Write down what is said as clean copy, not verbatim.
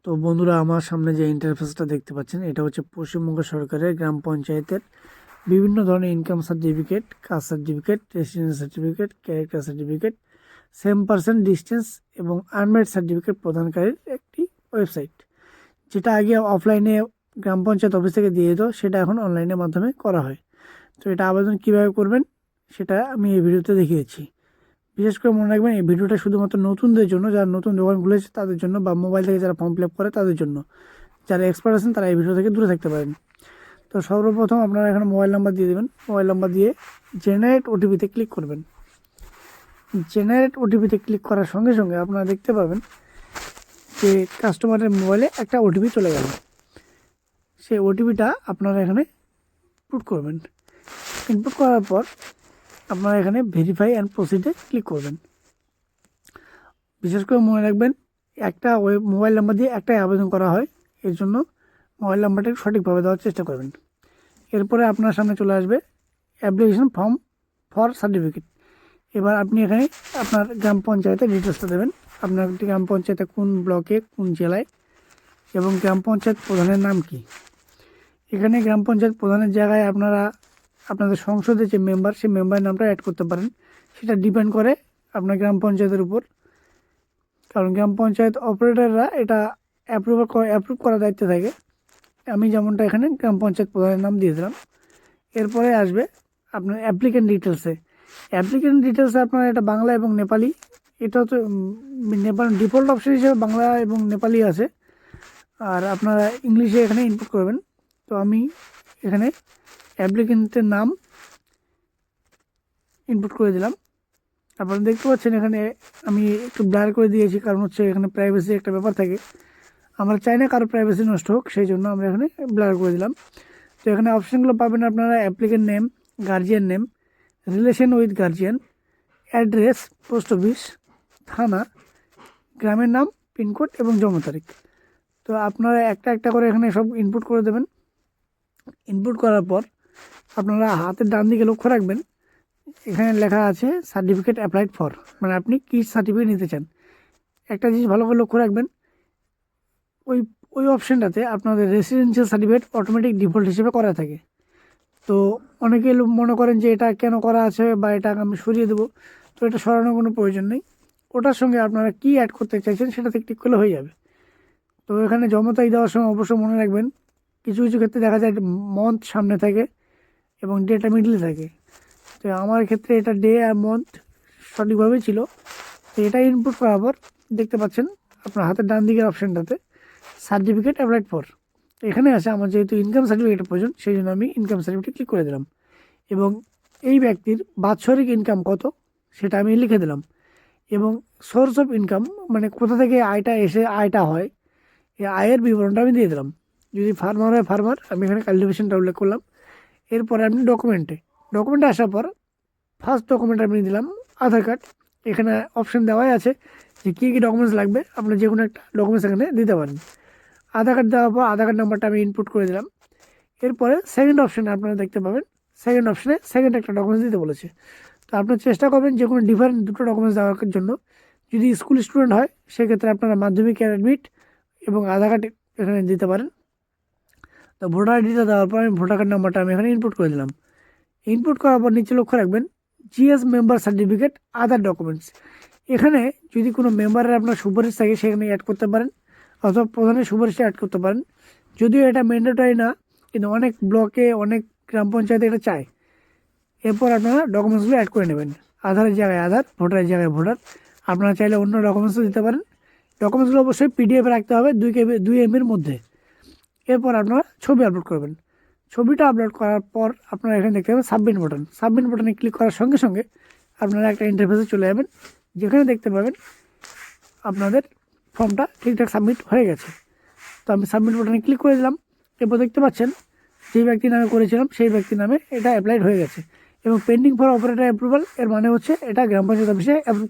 তো বন্ধুরা, আমার সামনে যে ইন্টারফেসটা দেখতে পাচ্ছেন, এটা হচ্ছে পশ্চিমবঙ্গ সরকারের গ্রাম পঞ্চায়েতের বিভিন্ন ধরনের income certificate, caste certificate, residence certificate, character certificate, same person distance এবং আনমেরিড সার্টিফিকেট প্রদানকারীর একটি ওয়েবসাইট। যেটা আগে অফলাইনে গ্রাম পঞ্চায়েত অফিস থেকে দিয়ে দিত, সেটা এখন অনলাইনের মাধ্যমে করা হয়। তো এটা আবেদন কিভাবে করবেন সেটা আমি এই ভিডিওতে দেখিয়েছি। বিশেষ করে মনে রাখবেন, এই ভিডিওটা শুধুমাত্র নতুনদের জন্য, যারা নতুন দোকান খুলেছে তাদের জন্য, বা মোবাইল থেকে যারা ফর্ম ফিল আপ করে তাদের জন্য। যারা এক্সপার্ট আছেন তারা এই ভিডিও থেকে দূরে থাকতে পারেন। তো সর্বপ্রথম আপনারা এখানে মোবাইল নাম্বার দিয়ে দেবেন। মোবাইল নাম্বার দিয়ে জেনারেট ওটিপিতে ক্লিক করবেন। জেনারেট ওটিপিতে ক্লিক করার সঙ্গে সঙ্গে আপনারা দেখতে পাবেন যে কাস্টমারের মোবাইলে একটা ওটিপি চলে গেল। সেই ওটিপিটা আপনারা এখানে ইনপুট করবেন। ইনপুট করার পর আপনারা এখানে ভেরিফাই অ্যান্ড প্রসিডে ক্লিক করবেন। বিশেষ করে মনে রাখবেন, একটা মোবাইল নাম্বার দিয়ে একটাই আবেদন করা হয়, এর জন্য মোবাইল নাম্বারটা সঠিকভাবে দেওয়ার চেষ্টা করবেন। এরপরে আপনার সামনে চলে আসবে অ্যাপ্লিকেশন ফর্ম ফর সার্টিফিকেট। এবার আপনি এখানে আপনার গ্রাম পঞ্চায়েতের ডিটেলসটা দেবেন। আপনার গ্রাম পঞ্চায়েতে কোন ব্লকে, কোন জেলায়, এবং গ্রাম পঞ্চায়েত প্রধানের নাম কি। এখানে গ্রাম পঞ্চায়েত প্রধানের জায়গায় আপনারা আপনাদের সংসদের যে মেম্বার, সেই মেম্বারের নামটা অ্যাড করতে পারেন। সেটা ডিপেন্ড করে আপনার গ্রাম পঞ্চায়েতের উপর, কারণ গ্রাম পঞ্চায়েত অপারেটররা এটা অ্যাপ্রুভ করার দায়িত্বে থাকে। আমি যেমনটা এখানে গ্রাম পঞ্চায়েত প্রধানের নাম দিয়ে দিলাম। এরপরে আসবে আপনার অ্যাপ্লিকেন্ট ডিটেলসে। অ্যাপ্লিকেন্ট ডিটেলসে আপনার এটা বাংলা এবং নেপালি। এটা তো নেপাল ডিফল্ট অপশন হিসেবে বাংলা এবং নেপালি আছে, আর আপনারা ইংলিশে এখানে ইনপুট করবেন। তো আমি এখানে অ্যাপ্লিকেন্টের নাম ইনপুট করে দিলাম। আপনারা দেখতে পাচ্ছেন এখানে আমি একটু ব্লার করে দিয়েছি, কারণ হচ্ছে এখানে প্রাইভেসি একটা ব্যাপার থাকে। আমরা চাই না কারো প্রাইভেসি নষ্ট হোক, সেই জন্য আমরা এখানে ব্লার করে দিলাম। তো এখানে অপশানগুলো পাবেন আপনারা: applicant name, guardian name, relation with guardian, address, post office, থানা, গ্রামের নাম, পিনকোড এবং জন্ম তারিখ। তো আপনারা একটা একটা করে এখানে সব ইনপুট করে দেবেন। ইনপুট করার পর আপনারা হাতের ডান দিকে লক্ষ্য রাখবেন, এখানে লেখা আছে সার্টিফিকেট অ্যাপ্লাইড ফর, মানে আপনি কী সার্টিফিকেট নিতে চান। একটা জিনিস ভালো করে লক্ষ্য রাখবেন, ওই ওই অপশানটাতে আপনাদের রেসিডেন্সিয়াল সার্টিফিকেট অটোমেটিক ডিফল্ট হিসেবে করা থাকে। তো অনেকে মনে করেন যে এটা কেন করা আছে বা এটা আমি সরিয়ে দেবো। তো এটা সরানোর কোনো প্রয়োজন নেই। ওটার সঙ্গে আপনারা কী অ্যাড করতে চাইছেন সেটাতে ক্লিক করলে হয়ে যাবে। তো এখানে জন্ম তারিখ দেওয়ার সময় অবশ্যই মনে রাখবেন, কিছু কিছু ক্ষেত্রে দেখা যায় মান্থ সামনে থাকে এবং ডেটা মিডলে থাকে। তো আমার ক্ষেত্রে এটা ডে আর মান্থ সঠিকভাবেই ছিল। তো এটা ইনপুট করার পর দেখতে পাচ্ছেন আপনার হাতের ডান দিকের অপশানটাতে সার্টিফিকেট অ্যাপ্লাইড ফর এখানে আছে। আমার যেহেতু ইনকাম সার্টিফিকেটের প্রয়োজন, সেই জন্য আমি ইনকাম সার্টিফিকেট ক্লিক করে দিলাম এবং এই ব্যক্তির বাৎসরিক ইনকাম কত সেটা আমি লিখে দিলাম, এবং সোর্স অফ ইনকাম মানে কোথা থেকে আয়টা এসে আয়টা হয়, এই আয়ের বিবরণটা আমি দিয়ে দিলাম। যদি ফার্মার হয় ফার্মার, আমি এখানে কাল্টিভেশনটা উল্লেখ করলাম। এরপরে আপনি ডকুমেন্টে আসার পর ফার্স্ট ডকুমেন্ট আমি দিলাম আধার কার্ড। এখানে অপশান দেওয়াই আছে যে কী কী ডকুমেন্টস লাগবে, আপনি যে কোনো একটা ডকুমেন্টস এখানে দিতে পারেন। আধার কার্ড দেওয়ার পর আধার কার্ড নাম্বারটা আমি ইনপুট করে দিলাম। এরপরে সেকেন্ড অপশানে আপনারা দেখতে পাবেন, সেকেন্ড অপশানে সেকেন্ড একটা ডকুমেন্টস দিতে বলেছে। তো আপনারা চেষ্টা করবেন যে কোনো ডিফারেন্ট দুটো ডকুমেন্টস দেওয়ার জন্য। যদি স্কুল স্টুডেন্ট হয় সেক্ষেত্রে আপনারা মাধ্যমিক অ্যাডমিট এবং আধার কার্ড এখানে দিতে পারেন। তো ভোটার আইডিটা দেওয়ার পর আমি ভোটার কার্ড নাম্বারটা আমি এখানে ইনপুট করে দিলাম। ইনপুট করার পর নিচে লক্ষ্য রাখবেন GS member certificate other documents. এখানে যদি কোনো মেম্বারের আপনার সুপারিশ থাকে সেখানে অ্যাড করতে পারেন, অথবা প্রধানের সুপারিশে অ্যাড করতে পারেন। যদিও এটা ম্যান্ডেটরি না, কিন্তু অনেক ব্লকে, অনেক গ্রাম পঞ্চায়েতে এটা চায়। এরপর আপনারা ডকুমেন্টসগুলো অ্যাড করে নেবেন। আধারের জায়গায় আধার, ভোটারের জায়গায় ভোটার। আপনারা চাইলে অন্য ডকুমেন্টসও দিতে পারেন। ডকুমেন্টসগুলো অবশ্যই পিডিএফ রাখতে হবে 2 MBর মধ্যে। এরপর আপনারা ছবি আপলোড করবেন। ছবিটা আপলোড করার পর আপনারা এখানে দেখতে পাবেন সাবমিট বাটন। সাবমিট বাটনে ক্লিক করার সঙ্গে সঙ্গে আপনারা একটা ইন্টারফেসে চলে যাবেন, যেখানে দেখতে পাবেন আপনাদের ফর্মটা ঠিকঠাক সাবমিট হয়ে গেছে। তো আমি সাবমিট বাটনে ক্লিক করে দিলাম। এরপর দেখতে পাচ্ছেন যেই ব্যক্তির নামে করেছিলাম সেই ব্যক্তির নামে এটা অ্যাপ্লাইড হয়ে গেছে এবং পেন্ডিং ফর অপারেটর অ্যাপ্রুভাল। এর মানে হচ্ছে এটা গ্রাম পঞ্চায়েত অফিসে অ্যাপ্রুভ